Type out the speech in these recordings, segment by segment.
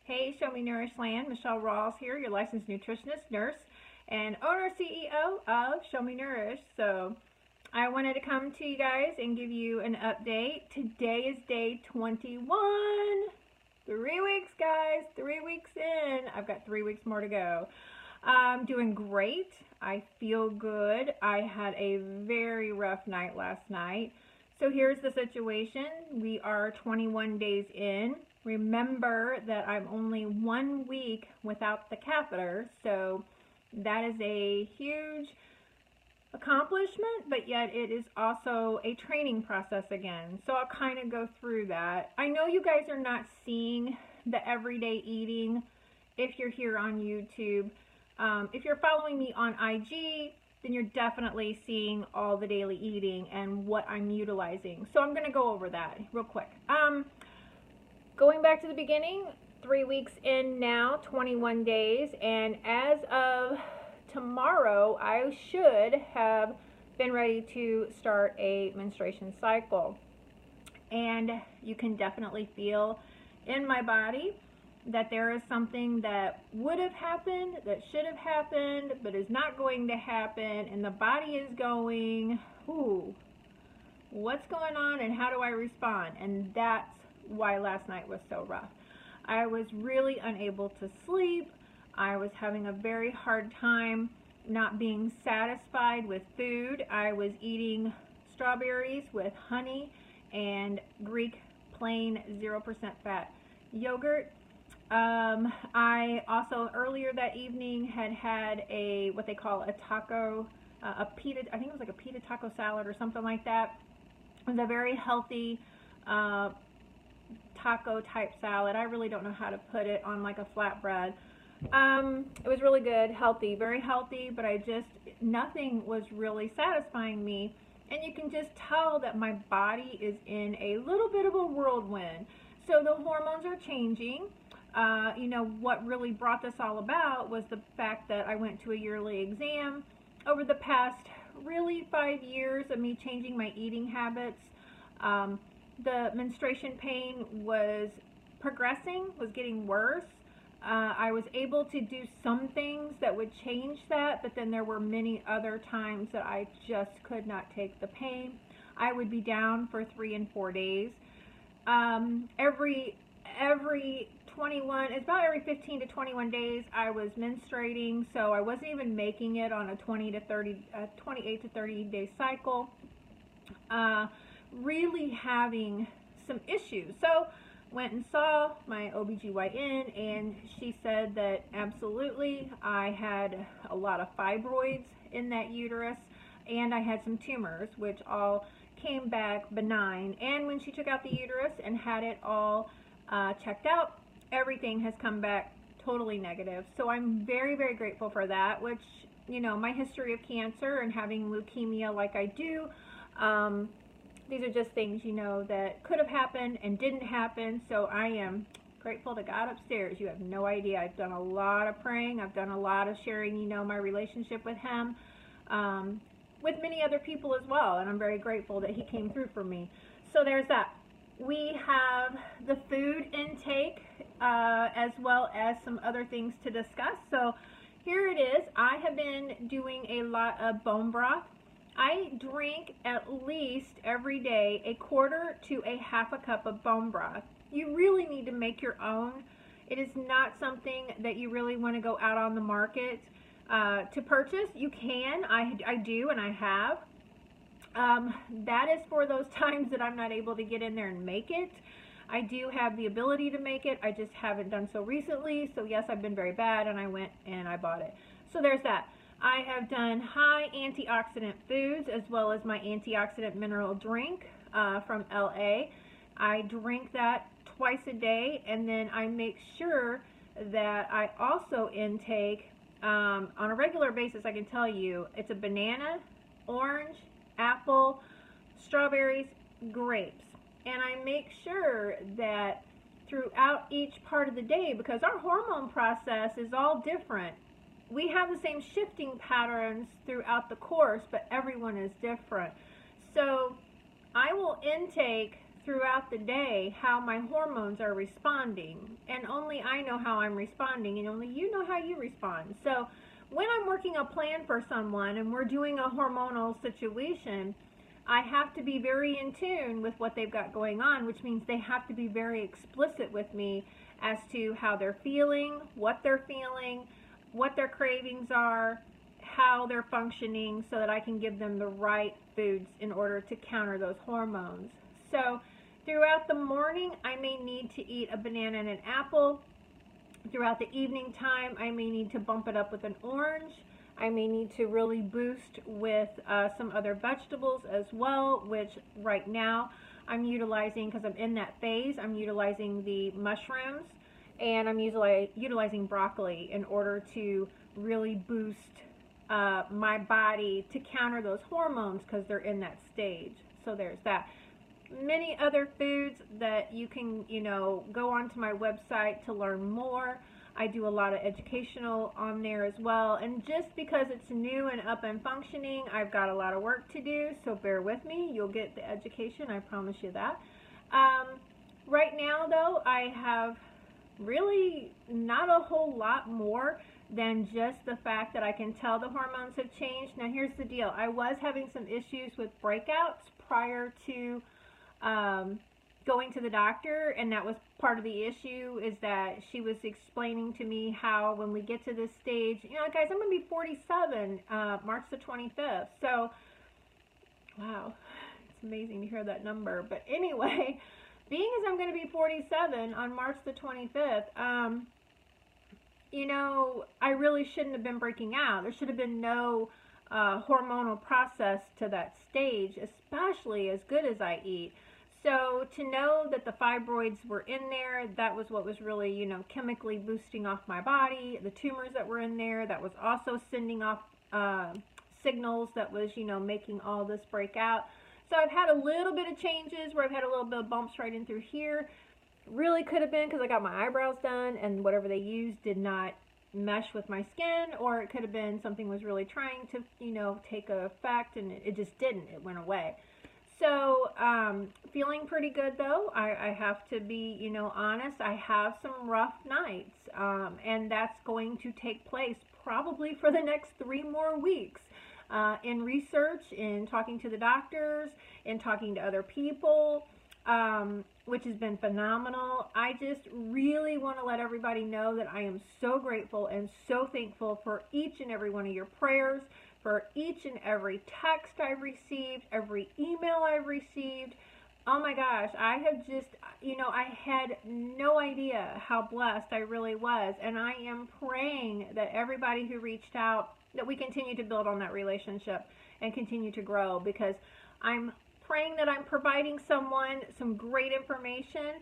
Hey, Show Me Nourish Land. Michelle Rawls here, your licensed nutritionist, nurse, and owner CEO of Show Me Nourish. So I wanted to come to you guys and give you an update. Today is day 21. 3 weeks, guys. 3 weeks in. I've got 3 weeks more to go. I'm doing great. I feel good. I had a very rough night last night. So here's the situation. We are 21 days in. Remember that I'm only 1 week without the catheter, so that is a huge accomplishment, but yet it is also a training process again. So I'll kind of go through that. I know you guys are not seeing the everyday eating if you're here on YouTube. If you're following me on IG, then you're definitely seeing all the daily eating and what I'm utilizing. So I'm going to go over that real quick. Going back to the beginning, 3 weeks in now, 21 days, and as of tomorrow, I should have been ready to start a menstruation cycle. And you can definitely feel in my body that there is something that would have happened, that should have happened, but is not going to happen, and the body is going, ooh, what's going on and how do I respond? And that's why last night was so rough. I was really unable to sleep. I was having a very hard time not being satisfied with food. I was eating strawberries with honey and Greek plain 0% fat yogurt. I also earlier that evening had a what they call a taco, a pita, I think it was like a pita taco salad or something like that. It was a very healthy taco type salad. I really don't know how to put it on like a flatbread. It was really good, healthy, very healthy, but nothing was really satisfying me. And you can just tell that my body is in a little bit of a whirlwind. So the hormones are changing. You know, what really brought this all about was the fact that I went to a yearly exam over the past really 5 years of me changing my eating habits. The menstruation pain was progressing, was getting worse. I was able to do some things that would change that, but then there were many other times that I just could not take the pain. I would be down for 3 and 4 days. Every 21, it's about every 15 to 21 days I was menstruating, so I wasn't even making it on a 28 to 30 day cycle. Really having some issues. So went and saw my OBGYN, and she said that absolutely I had a lot of fibroids in that uterus, and I had some tumors, which all came back benign. And when she took out the uterus and had it all checked out, everything has come back totally negative. So I'm very, very grateful for that, which, you know, my history of cancer and having leukemia like I do, these are just things, you know, that could have happened and didn't happen. So I am grateful to God upstairs. You have no idea. I've done a lot of praying. I've done a lot of sharing, you know, my relationship with Him, with many other people as well. And I'm very grateful that He came through for me. So there's that. We have the food intake as well as some other things to discuss. So here it is. I have been doing a lot of bone broth. I drink at least every day 1/4 to 1/2 cup of bone broth. You really need to make your own. It is not something that you really want to go out on the market to purchase. You can. I do, and I have. That is for those times that I'm not able to get in there and make it. I do have the ability to make it. I just haven't done so recently. So yes, I've been very bad, and I went and I bought it. So there's that. I have done high antioxidant foods as well as my antioxidant mineral drink from LA. I drink that twice a day, and then I make sure that I also intake on a regular basis. I can tell you it's a banana, orange, apple, strawberries, grapes, and I make sure that throughout each part of the day, because our hormone process is all different. We have the same shifting patterns throughout the course, but everyone is different. So I will intake throughout the day how my hormones are responding. And only I know how I'm responding, and only you know how you respond. So when I'm working a plan for someone and we're doing a hormonal situation, I have to be very in tune with what they've got going on, which means they have to be very explicit with me as to how they're feeling, what their cravings are, how they're functioning, so that I can give them the right foods in order to counter those hormones. So throughout the morning, I may need to eat a banana and an apple. Throughout the evening time, I may need to bump it up with an orange. I may need to really boost with some other vegetables as well, which right now I'm utilizing, because I'm in that phase, I'm utilizing the mushrooms, and I'm utilizing broccoli in order to really boost my body to counter those hormones, because they're in that stage. So there's that. Many other foods that you can, go onto my website to learn more. I do a lot of educational on there as well. And just because it's new and up and functioning, I've got a lot of work to do, so bear with me. You'll get the education, I promise you that. Right now, though, I have really not a whole lot more than just the fact that I can tell the hormones have changed. Now, here's the deal. I was having some issues with breakouts prior to going to the doctor, and that was part of the issue, is that she was explaining to me how when we get to this stage, guys, I'm going to be 47 March the 25th. So, wow, it's amazing to hear that number. But anyway, being as I'm going to be 47 on March the 25th, I really shouldn't have been breaking out. There should have been no hormonal process to that stage, especially as good as I eat. So to know that the fibroids were in there, that was what was really, chemically boosting off my body. The tumors that were in there, that was also sending off signals that was, making all this break out. So I've had a little bit of changes where I've had a little bit of bumps right in through here. Really could have been because I got my eyebrows done and whatever they used did not mesh with my skin, or it could have been something was really trying to, take effect, and it just didn't. It went away. So, feeling pretty good though. I have to be, honest. I have some rough nights, and that's going to take place probably for the next 3 more weeks. In research, in talking to the doctors, in talking to other people, which has been phenomenal. I just really want to let everybody know that I am so grateful and so thankful for each and every one of your prayers, for each and every text I've received, every email I've received. Oh my gosh, I have just, I had no idea how blessed I really was. And I am praying that everybody who reached out, that we continue to build on that relationship and continue to grow, because I'm praying that I'm providing someone some great information,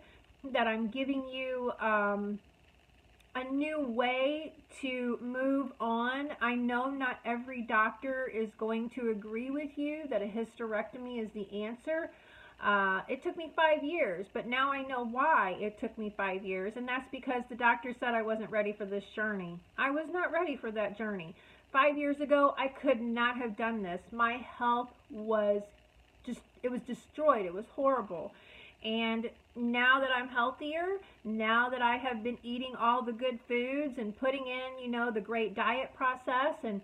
that I'm giving you a new way to move on. I know not every doctor is going to agree with you that a hysterectomy is the answer. It took me 5 years, but now I know why it took me 5 years, and that's because the doctor said I wasn't ready for this journey. I was not ready for that journey. 5 years ago, I could not have done this. My health was it was destroyed. It was horrible. And now that I'm healthier, now that I have been eating all the good foods and putting in, the great diet process and,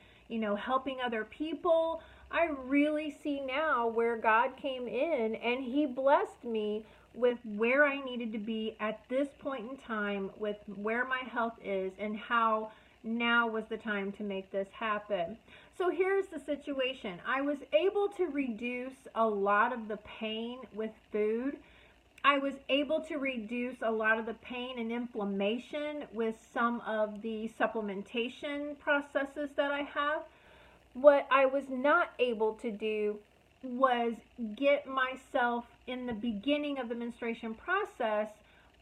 helping other people, I really see now where God came in and He blessed me with where I needed to be at this point in time, with where my health is, and how now was the time to make this happen. So here's the situation. I was able to reduce a lot of the pain with food. I was able to reduce a lot of the pain and inflammation with some of the supplementation processes that I have. What I was not able to do was get myself in the beginning of the menstruation process.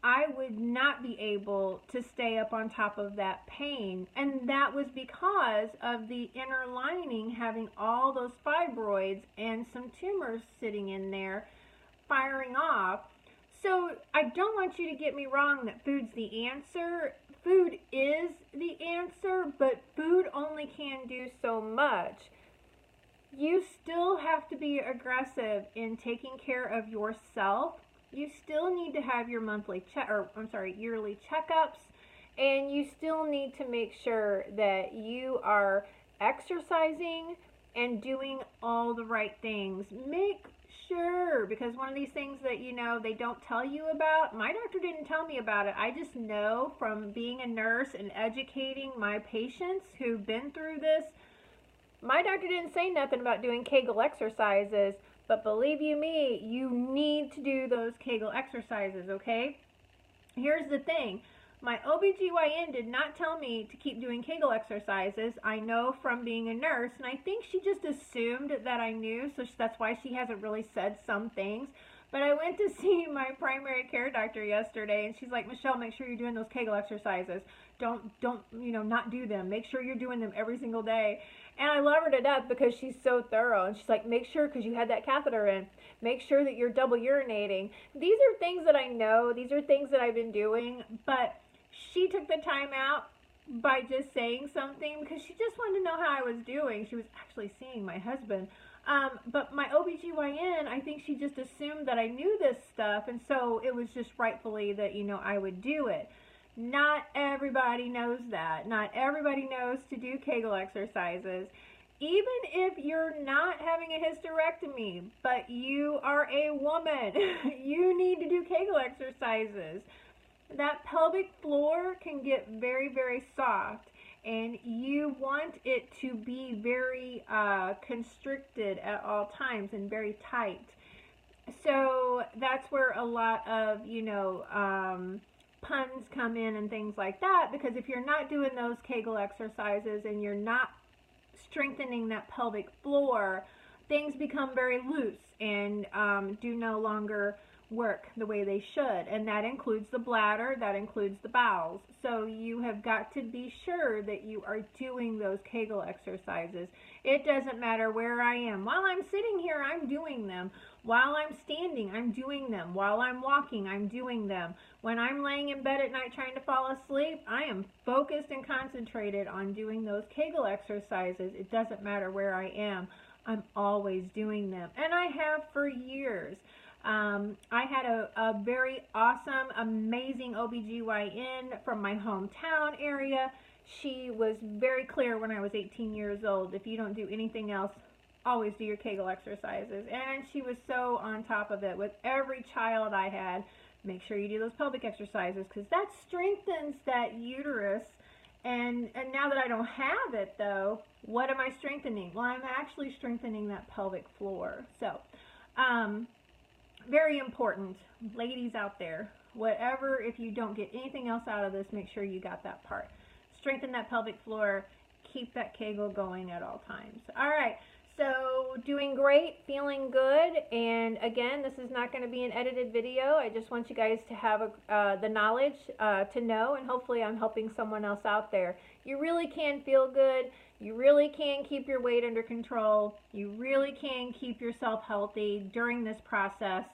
I would not be able to stay up on top of that pain. And that was because of the inner lining having all those fibroids and some tumors sitting in there firing off. So I don't want you to get me wrong that food's the answer. Food is the answer, but food only can do so much. You still have to be aggressive in taking care of yourself you still need to have your yearly checkups, and you still need to make sure that you are exercising and doing all the right things. Make sure, because one of these things that they don't tell you about, my doctor didn't tell me about it. I just know from being a nurse and educating my patients who've been through this. My doctor didn't say nothing about doing Kegel exercises, but believe you me, you need to do those Kegel exercises, okay? Here's the thing. My OBGYN did not tell me to keep doing Kegel exercises. I know from being a nurse, and I think she just assumed that I knew, so that's why she hasn't really said some things. But I went to see my primary care doctor yesterday, and she's like, Michelle, make sure you're doing those Kegel exercises. Don't not do them. Make sure you're doing them every single day. And I love her to death because she's so thorough. And she's like, make sure, because you had that catheter in, make sure that you're double urinating. These are things that I know. These are things that I've been doing. But she took the time out by just saying something because she just wanted to know how I was doing. She was actually seeing my husband. But my OBGYN, I think she just assumed that I knew this stuff. And so it was just rightfully that, I would do it. Not everybody knows that. Not everybody knows to do Kegel exercises. Even if you're not having a hysterectomy, but you are a woman, you need to do Kegel exercises. That pelvic floor can get very, very soft, and you want it to be very constricted at all times and very tight. So that's where a lot of, puns come in and things like that, because if you're not doing those Kegel exercises and you're not strengthening that pelvic floor, things become very loose and do no longer work the way they should, and that includes the bladder, that includes the bowels. So you have got to be sure that you are doing those Kegel exercises. It doesn't matter where I am. While I'm sitting here, I'm doing them. While I'm standing, I'm doing them. While I'm walking, I'm doing them. When I'm laying in bed at night trying to fall asleep, I am focused and concentrated on doing those Kegel exercises. It doesn't matter where I am. I'm always doing them, and I have for years. I had a very awesome, amazing OBGYN from my hometown area. She was very clear when I was 18 years old. If you don't do anything else, always do your Kegel exercises. And she was so on top of it with every child I had. Make sure you do those pelvic exercises, because that strengthens that uterus. And now that I don't have it, though, what am I strengthening? Well, I'm actually strengthening that pelvic floor. So, very important, ladies out there, whatever, if you don't get anything else out of this, make sure you got that part. Strengthen that pelvic floor, keep that Kegel going at all times. All right, so doing great, feeling good, and again, this is not going to be an edited video. I just want you guys to have the knowledge to know, and hopefully I'm helping someone else out there. You really can feel good. You really can keep your weight under control. You really can keep yourself healthy during this process.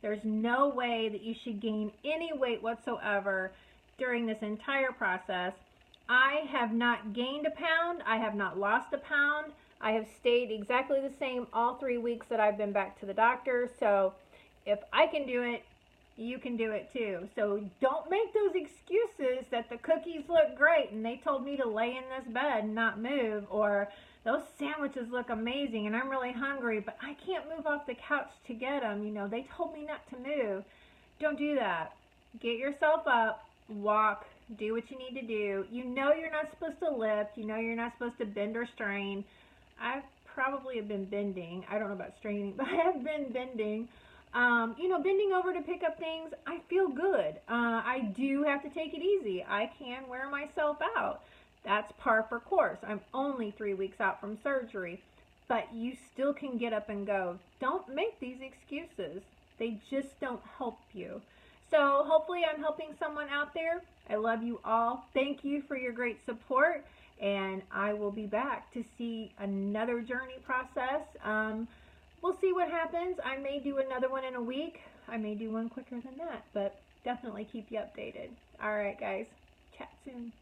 There's no way that you should gain any weight whatsoever during this entire process. I have not gained a pound. I have not lost a pound. I have stayed exactly the same all 3 weeks that I've been back to the doctor. So if I can do it, you can do it too. So don't make those excuses that the cookies look great and they told me to lay in this bed and not move, or those sandwiches look amazing and I'm really hungry, but I can't move off the couch to get them. They told me not to move. Don't do that. Get yourself up, walk, do what you need to do. You know you're not supposed to lift. You know you're not supposed to bend or strain. I probably have been bending. I don't know about straining, but I have been bending. Bending over to pick up things, I feel good. I do have to take it easy. I can wear myself out. That's par for course. I'm only 3 weeks out from surgery, but you still can get up and go. Don't make these excuses. They just don't help you. So hopefully I'm helping someone out there. I love you all. Thank you for your great support, and I will be back to see another journey process. We'll see what happens. I may do another one in a week. I may do one quicker than that, but definitely keep you updated. All right, guys. Chat soon.